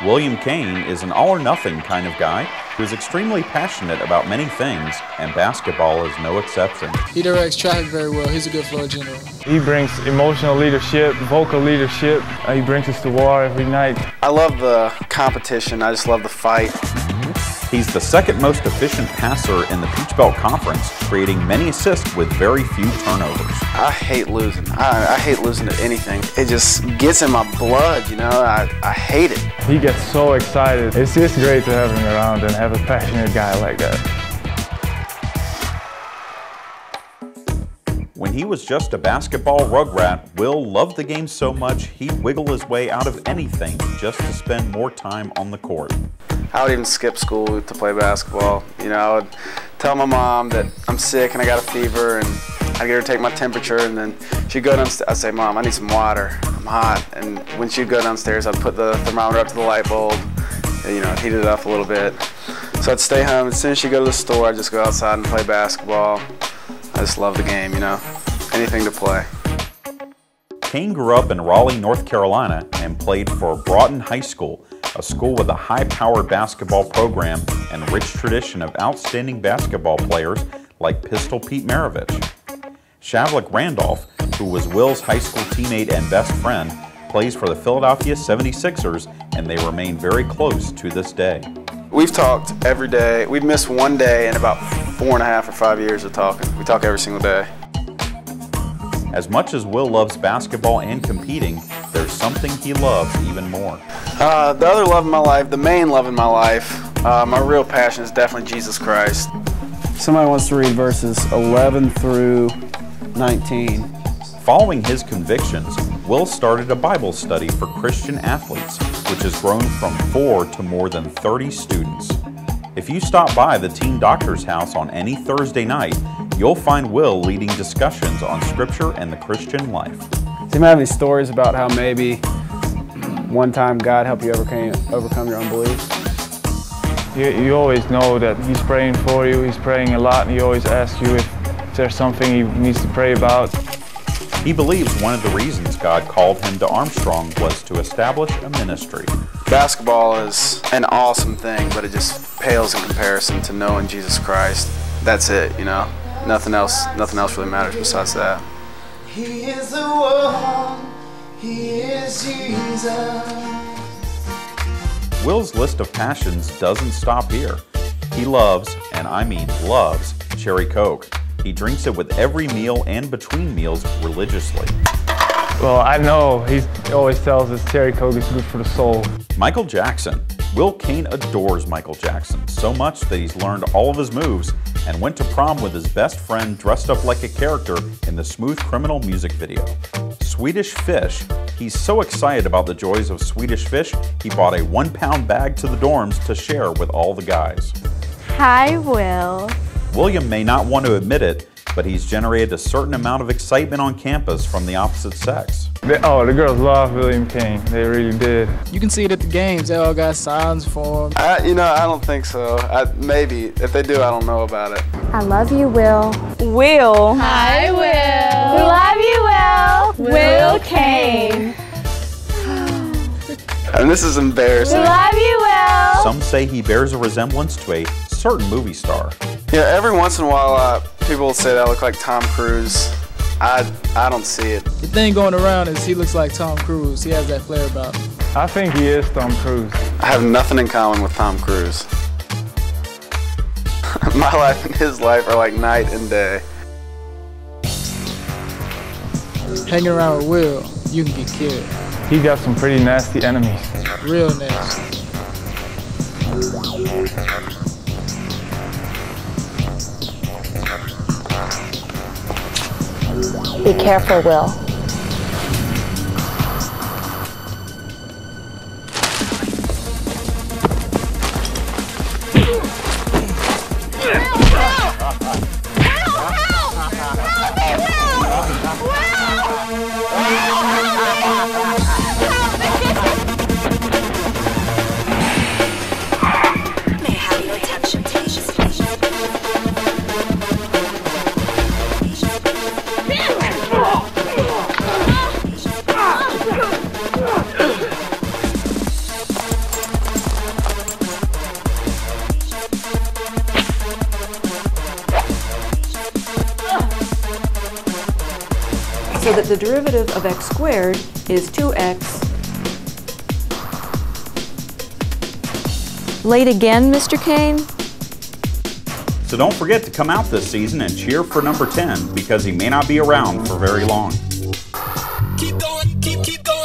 William Kane is an all-or-nothing kind of guy who is extremely passionate about many things, and basketball is no exception. He directs traffic very well. He's a good floor general. He brings emotional leadership, vocal leadership. He brings us to war every night. I love the competition. I just love the fight. He's the second most efficient passer in the Peach Belt Conference, creating many assists with very few turnovers. I hate losing. I hate losing to anything. It just gets in my blood, you know. I hate it. He gets so excited. It's just great to have him around and have a passionate guy like that. When he was just a basketball rugrat, Will loved the game so much he'd wiggle his way out of anything just to spend more time on the court. I would even skip school to play basketball. You know, I would tell my mom that I'm sick and I got a fever, and I'd get her to take my temperature, and then she'd go downstairs. I'd say, "Mom, I need some water. I'm hot." And when she'd go downstairs, I'd put the thermometer up to the light bulb, and, you know, heat it up a little bit. So I'd stay home. As soon as she'd go to the store, I'd just go outside and play basketball. I just love the game, you know, anything to play. Kane grew up in Raleigh, North Carolina, and played for Broughton High School, a school with a high-powered basketball program and rich tradition of outstanding basketball players like Pistol Pete Maravich. Shavlik Randolph, who was Will's high school teammate and best friend, plays for the Philadelphia 76ers, and they remain very close to this day. We've talked every day. We've missed one day in about 4.5 or 5 years of talking. We talk every single day. As much as Will loves basketball and competing, there's something he loves even more. The other love in my life, the main love in my life, my real passion is definitely Jesus Christ. Somebody wants to read verses 11 through 19. Following his convictions, Will started a Bible study for Christian athletes, which has grown from 4 to more than 30 students. If you stop by the Teen Doctor's House on any Thursday night, you'll find Will leading discussions on Scripture and the Christian life. Does anybody have any stories about how maybe one time God helped you overcome your unbelief? You always know that he's praying for you, he's praying a lot, and he always asks you if there's something he needs to pray about. He believes one of the reasons God called him to Armstrong was to establish a ministry. Basketball is an awesome thing, but it just pales in comparison to knowing Jesus Christ. That's it, you know. Nothing else really matters besides that. He is the one, he is Jesus. Will's list of passions doesn't stop here. He loves, and I mean loves, cherry Coke. He drinks it with every meal and between meals religiously. Well, I know, he always tells us cherry Coke is good for the soul. Michael Jackson. Will Kane adores Michael Jackson so much that he's learned all of his moves and went to prom with his best friend dressed up like a character in the Smooth Criminal music video. Swedish Fish. He's so excited about the joys of Swedish Fish, he bought a 1-pound bag to the dorms to share with all the guys. Hi, Will. William may not want to admit it, but he's generated a certain amount of excitement on campus from the opposite sex. The girls love William Kane. They really did. You can see it at the games. They all got signs for him. You know, I don't think so. Maybe. If they do, I don't know about it. I love you, Will. Will. Hi, Will. We love you, Will. Will Kane. And this is embarrassing. We love you, Will. Some say he bears a resemblance to a certain movie star. Yeah, every once in a while, people will say that I look like Tom Cruise. I don't see it. The thing going around is he looks like Tom Cruise. He has that flair about him. I think he is Tom Cruise. I have nothing in common with Tom Cruise. My life and his life are like night and day. Hanging around with Will, you can get killed. He got some pretty nasty enemies. Real nasty. Be careful, Will. May I have your attention, please? so that the derivative of x squared is 2x. Late again, Mr. Kane? So don't forget to come out this season and cheer for number 10 because he may not be around for very long. Keep going, keep going.